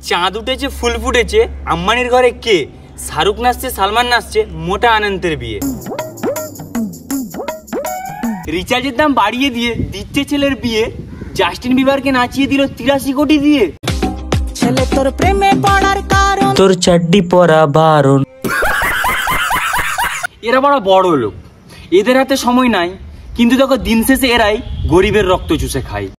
চাঁদ উঠেছে ফুল ফুটেছে, আম্বানির ঘরে কে? শাহরুখ নাচছে, সালমান নাচছে, মোটা আনন্দের বিয়ে। রিচার্জের দাম বাড়িয়ে দিয়ে দিচ্ছে ছেলের বিয়ে, জাস্টিন বিবারকে নাচিয়ে দিল 83 কোটি দিয়ে। ছেলে তোর প্রেমে পড়ার কারণ, তোর চাড্ডি পরা বারণ। এরা বড় লোক, এদের হাতে সময় নাই, কিন্তু দেখো দিন শেষে এরাই গরিবের রক্ত চুষে খায়।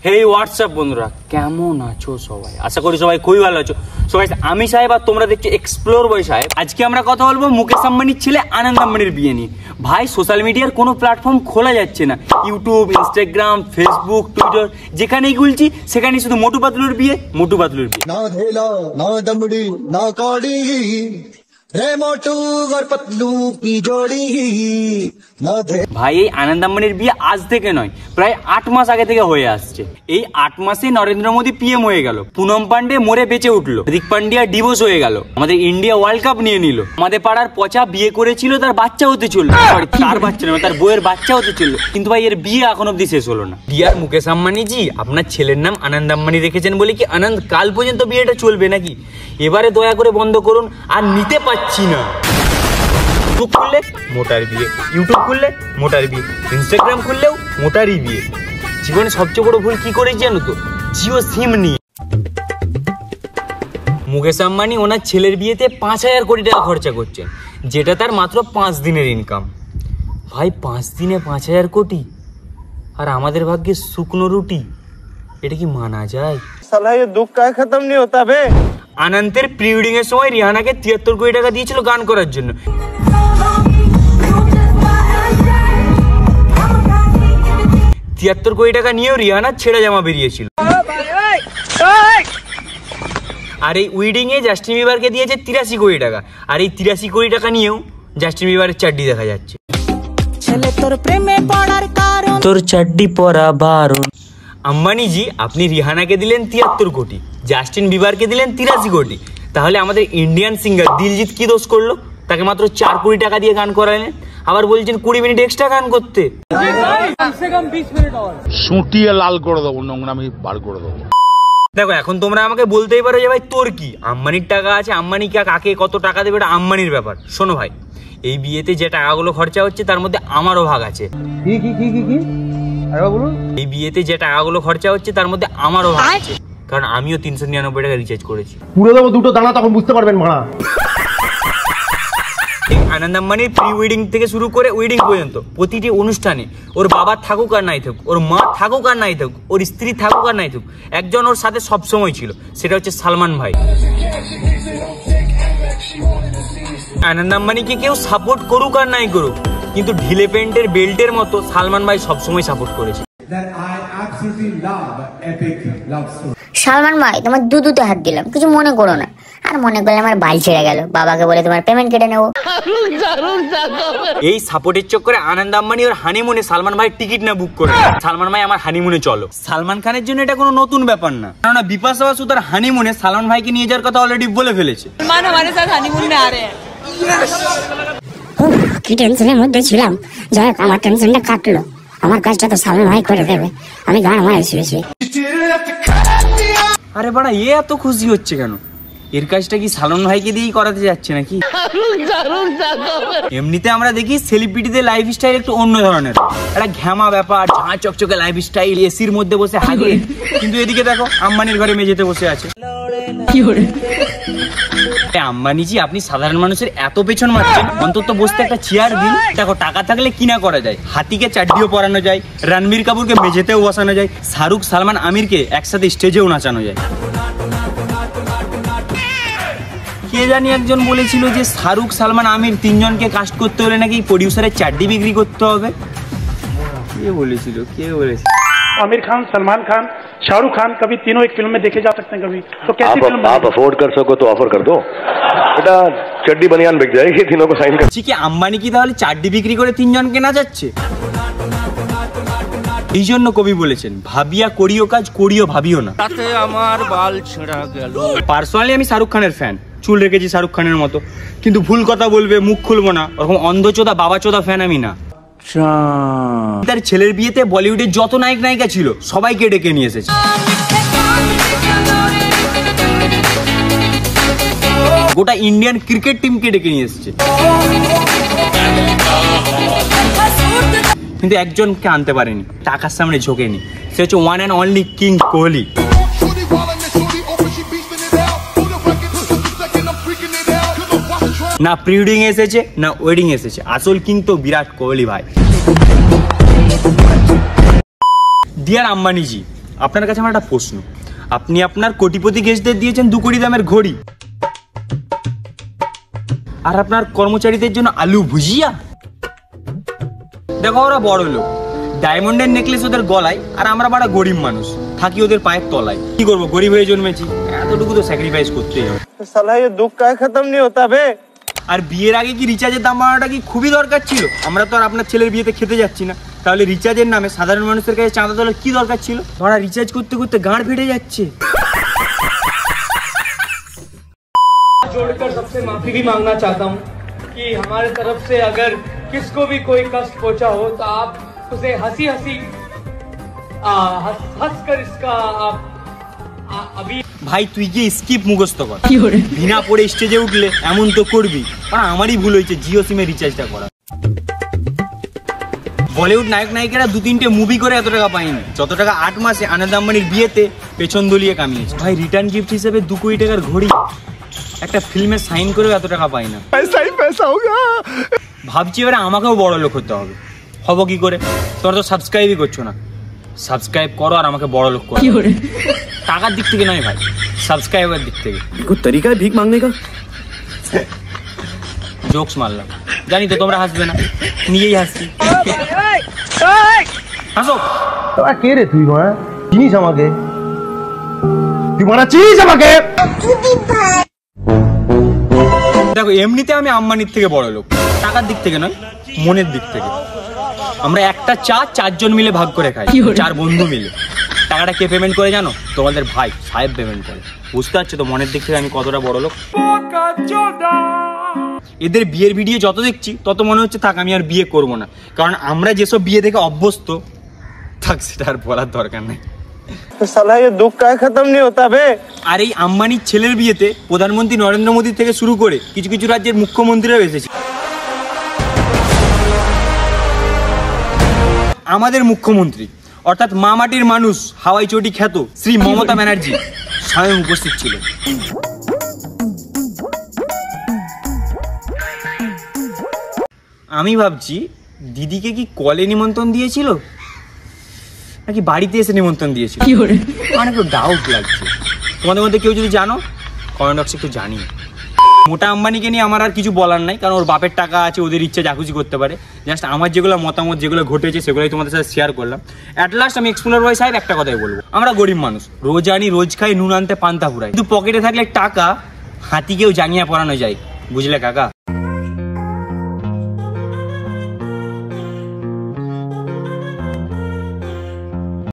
হেই হোয়াটসঅ্যাপ বন্ধুরা, কেমন আছো সবাই? আশা করি সবাই খুবই ভালো আছো। সো গাইস, আমি সাহেব আর তোমরা দেখছো এক্সপ্লোর বয় সাহেব। আজকে আমরা কথা বলবো মুকেশ আম্বানির ছেলে আনন্দ আম্বানির বিয়ে নিয়ে। ভাই, সোশ্যাল মিডিয়ার কোনো প্ল্যাটফর্ম খোলা যাচ্ছে না, ইউটিউব, ইনস্টাগ্রাম, ফেসবুক, টুইটার, যেখানেই খুলছি সেখানেই শুধু মোটু পাতলুর বিয়ে, মোটু পাতলুর বিয়ে। না ধেলা না দমড়ি না কাড়ি রে মোটু আর পাতলু কি জোড়ি। ভাই, এই আনন্দ আম্বানির বিয়ে আজ থেকে নয়, প্রায় 8 মাস আগে থেকে হয়ে আসছে। এই 8 মাসে নরেন্দ্র মোদী পিএম হয়ে গেল, পুনম পান্ডে মরে বেঁচে উঠলো, হার্দিক পান্ডিয়া ডিভোর্স হয়ে গেল, আমাদের ইন্ডিয়া ওয়ার্ল্ড কাপ নিয়ে নিল, আমাদের পাড়ার পচা বিয়ে করেছিল, তার বাচ্চা হতে চললো, তার বাচ্চা না, তার বইয়ের বাচ্চা হতে চললো, কিন্তু ভাই এর বিয়ে এখন অব্দি শেষ হলো না। ডিয়ার মুকেশ আম্বানি জি, আপনার ছেলের নাম আনন্দ আম্বানি রেখেছেন বলে কি আনন্দ কাল পর্যন্ত বিয়েটা চলবে নাকি? এবারে দয়া করে বন্ধ করুন, আর নিতে পারছি না। ফেসবুক খুললে মোটার বিয়ে, ইউটিউব খুললে মোটার বিয়ে, ইনস্টাগ্রাম খুললেও মোটারই বিয়ে। জীবনে সবচেয়ে বড় ভুল কি করেছি জানো তো? জিও সিম নিয়ে। মুকেশ আম্বানি ওনার ছেলের বিয়েতে 5000 কোটি টাকা খরচা করছেন, যেটা তার মাত্র 5 দিনের ইনকাম। ভাই, 5 দিনে 5000 কোটি, আর আমাদের ভাগ্যে শুকনো রুটি, এটা কি মানা যায়? সালা ये दुख का खत्म नहीं होता बे। আনন্দের প্রি ওয়েডিং এর সময় রিহানাকে 73 কোটি টাকা দিয়েছিল গান করার জন্য। 73 কোটি টাকা নিয়েও রিহানা ছেঁড়া জামা বেরিয়েছিল। আর এই ওয়েডিং এ জাস্টিন বিবারকে দিয়েছে 83 কোটি টাকা, আর এই 83 কোটি টাকা নিয়েও জাস্টিন বিবারের চাড্ডি দেখা যাচ্ছে। ছেলে তোর প্রেমে পড়ার কারণ, তোর চাড্ডি পরা বারণ। আম্বানি জি, আপনি রিহানাকে দিলেন 73 কোটি, জাস্টিন বিবারকে দিলেন 83 কোটি, তাহলে আমাদের ইন্ডিয়ান সিঙ্গার দিলজিৎ কি দোষ করলো? তাকে মাত্র 4 কোটি টাকা দিয়ে গান করালেন, আবার বলছেন 20 মিনিট এক্সট্রা গান করতে। সুটিয়ে লাল করে দেবো, নোংরামি বার করে দেবো। দেখো, এখন তোমরা আমাকে বলতেই পারো যে ভাই তোর কি, আম্বানির টাকা আছে, আম্বানি কাকে কত টাকা দেবে এটা আম্বানির ব্যাপার। শোনো ভাই, এই বিয়েতে যে টাকাগুলো খরচা হচ্ছে তার মধ্যে আমারও ভাগ আছে। এই বিয়েতে যে টাকাগুলো খরচা হচ্ছে তার মধ্যে আমারও ভাগ আছে, কারণ আমিও 399 টাকা রিচার্জ করেছি। পুরো দেবো 2টো দানা, তখন বুঝতে পারবেন ভাড়া। আনন্দ আম্বানির প্রি ওয়েডিং থেকে শুরু করে ওয়েডিং পর্যন্ত প্রতিটি অনুষ্ঠানে ওর বাবা থাকুক আর নাই থাকুক, ওর মা থাকুক আর নাই থাকুক, ওর স্ত্রী থাকুক আর নাই থাকুক, একজন ওর সাথে সবসময় ছিল, সেটা হচ্ছে সালমান ভাই। আনন্দ আম্বানিকে কেউ সাপোর্ট করুক আর নাই করুক, কিন্তু ঢিলে প্যান্টের বেল্টের মতো সালমান ভাই সবসময় সাপোর্ট করেছে। সালমান ভাই, তোমার দুধুতে হাত দিলাম, কিছু মনে করো না। আর মনে করলে আমার বাল ছেড়ে গেল, বাবাকে বলে তোমার পেমেন্ট কেটে নেবো। এই সাপোর্টের চক্করে আনন্দ আম্বানি ওর হানিমুনে সালমান ভাই টিকিট না বুক করে, সালমান ভাই আমার হানিমুনে চলো। সালমান খানের জন্য এটা কোনো নতুন ব্যাপার না, কারণ বিপাশা বাসু তার হানিমুনে সালমান ভাইকে নিয়ে যাওয়ার কথা অলরেডি বলে ফেলেছে। কি টেনশনের মধ্যে ছিলাম, যাই হোক আমার টেনশনটা কাটলো। আমার কাজটা তো সালমান ভাই করে দেবে, আমি গান মারাইছি বেশি। আরে বাড়া, এ এত খুশি হচ্ছে কেন? এর কাজটা কি সালমান ভাইকে দিয়েই করাতে যাচ্ছে নাকি? এমনিতে আমরা দেখি সেলিব্রিটিদের লাইফ স্টাইল একটু অন্য ধরনের, একটা ঘ্যামা ব্যাপার, ঝাঁ চকচকে লাইফ স্টাইল, এসির মধ্যে বসে হাগে। কিন্তু এদিকে দেখো, আম্বানির ঘরে মেঝেতে বসে আছে। আম্বানি জি, আপনি সাধারণ মানুষের এত পেছন মারছেন, অন্তত বসতে একটা চেয়ার দিন। দেখো, টাকা থাকলে কি না করা যায়, হাতিকে চাড্ডিও পরানো যায়, রণবীর কাপুরকে মেঝেতেও বসানো যায়, শাহরুখ, সালমান, আমিরকে একসাথে স্টেজেও নাচানো যায়। কে জানি একজন বলেছিল যে শাহরুখ, সালমান, আমির 3 জনকে কাস্ট করতে হলে নাকি প্রডিউসারের চাড্ডি বিক্রি করতে হবে। কে বলেছিল? आमिर खान, सलमान खान, शाहरुख खान, कभी तीनों एक फिल्म में देखे जा सकते हैं। कभी तो कैसी फिल्म आप अफोर्ड कर सको तो ऑफर कर दो बेटा, चड्डी बनियान बिक जाएगी, तीनों को साइन कर। ঠিক আছে, আম্বানি কি তাহলে চাড্ডি বিক্রি করে 3 জনকে নাচাচ্ছে? এই জন্য কবি বলেছেন, ভাবিয়া করিও কাজ, করিও ভাবিও না। তাতে আমার বাল ছেঁড়া গেল। পার্সোনালি আমি শাহরুখ খানের ফ্যান, চুল রেখেছি শাহরুখ খানের মতো, কিন্তু ভুল কথা বলবে মুখ খুলবো না, ওরকম অন্ধচোদা বাবাচোদা ফ্যান আমি না। তার ছেলের বিয়েতে বলিউডের যত নায়ক নায়িকা ছিল সবাইকে ডেকে নিয়ে এসেছে। গোটা ইন্ডিয়ান ক্রিকেট টিমকে ডেকে নিয়ে এসেছে, কিন্তু একজনকে আনতে পারেনি, টাকার সামনে ঝোঁকেনি। সে হচ্ছে one and only king Kohli. না প্রি ওয়েডিং এসেছে না ওয়েডিং এসেছে, আসল কিং তো বিরাট কোহলি ভাই। ডিয়ার আম্বানিজি, আপনার কাছে আমার একটা প্রশ্ন, আপনি আপনার কোটিপতি গেস্টদের দিয়েছেন 2 কোটি দামের ঘড়ি, আর আপনার কর্মচারীদের জন্য আলু ভুজিয়া। দেখো ওরা বড় লোক, ডায়মন্ডের নেকলেস ওদের গলায়, আর আমরা বড় গরিব মানুষ থাকি ওদের পায়ের তলায়। কি করবো, গরিব হয়ে জন্মেছি, এতটুকু তো স্যাক্রিফাইস করতেই হবে। साला ये दुख का खत्म नहीं होता बे। আর বিয়ের আগে কি রিচার্জের দাম বাড়ানোটা কি খুবই দরকার ছিল? আমরা তো আর আপনার ছেলের বিয়েতে খেতে যাচ্ছি না, তাহলে রিচার্জের নামে সাধারণ মানুষের কাছে চাঁদা তোলার কি দরকার ছিল? ওরা রিচার্জ করতে করতে গাঁড় ফেটে যাচ্ছে। जोड़कर सबसे माफी भी मांगना चाहता हूँ कि हमारे तरफ से अगर किसको भी कोई कष्ट पहुंचा हो तो आप उसे हंसी हंसी हंस कर इसका आप अभी ভাই তুই গিয়ে স্কিপ মুখস্থ কর, বিনা পড়ে স্টেজে উঠলে এমন তো করবি। কারণ আমারই ভুল হয়েছে জিও সিমে রিচার্জটা করা। বলিউড নায়ক নায়িকারা 2-3টে মুভি করে এত টাকা পায়নি, যত টাকা 8 মাসে আনন্দ আম্বানির বিয়েতে পেছন দলিয়ে কামিয়েছে। ভাই রিটার্ন গিফট হিসেবে 2 কোটি টাকার ঘড়ি, একটা ফিল্মে সাইন করেও এত টাকা পাই না। ভাবছি এবারে আমাকেও বড় লোক হতে হবে। হব কি করে? তোমরা তো সাবস্ক্রাইবই করছো না, সাবস্ক্রাইব করো আর আমাকে বড় লোক করো। টাকার দিক থেকে নয় ভাই, সাবস্ক্রাইবার দিক থেকে। कोई तरीका है भीख मांगने का? জোকস মারলাম, জানি তো তোমরা হাসবে না, নিজেই হাসছি। হাসো। তোরা কে রে তুই মারা? চিনিস আমাকে? তুই মারা চিনিস আমাকে? দেখো এমনিতে আমি আম্বানির থেকে বড় লোক, টাকার দিক থেকে নয়, মনের দিক থেকে। আমরা একটা চা 4 জন মিলে ভাগ করে খাই, 4 বন্ধু মিলে। টাকাটা কে পেমেন্ট করে জানো? তোমাদের ভাই সাহেব পেমেন্ট করে। বুঝতে পারছো তো মনের দিক থেকে আমি কতটা বড় লোক। এদের বিয়ের ভিডিও যত দেখছি তত মনে হচ্ছে থাক আমি আর বিয়ে করবো না, কারণ আমরা যেসব বিয়ে দেখে অভ্যস্ত থাক সেটা আর বলার দরকার নেই। साला ये दुख का खत्म नहीं होता बे। আর এই আম্বানির ছেলের বিয়েতে প্রধানমন্ত্রী নরেন্দ্র মোদী থেকে শুরু করে কিছু কিছু রাজ্যের মুখ্যমন্ত্রীরাও এসেছে। আমাদের মুখ্যমন্ত্রী অর্থাৎ মা মাটির মানুষ, হাওয়াই চটি খ্যাত শ্রী মমতা ব্যানার্জি স্বয়ং উপস্থিত ছিলেন। আমি ভাবছি দিদিকে কি কলে নিমন্ত্রণ দিয়েছিল নাকি বাড়িতে এসে নিমন্ত্রণ দিয়েছিল, আমার একটু ডাউট লাগছে। তোমাদের মধ্যে কেউ যদি জানো কমেন্ট বক্সে একটু জানিও। মোটা আম্বানিকে নিয়ে আমার আর কিছু বলার নাই, কারণ ওর বাপের টাকা আছে, ওদের ইচ্ছা যা খুশি করতে পারে। জাস্ট আমার যেগুলো মতামত, যেগুলো ঘটেছে সেগুলোই তোমাদের সাথে শেয়ার করলাম। অ্যাট লাস্ট আমি এক্সপ্লোরার বয় সাহেব একটা কথাই বলবো, আমরা গরিব মানুষ, রোজ আনি রোজ খাই, নুন আনতে পান্তা ফুরাই, কিন্তু পকেটে থাকলে টাকা হাতিকেও জাঙ্গিয়া পরানো যায়, বুঝলে কাকা?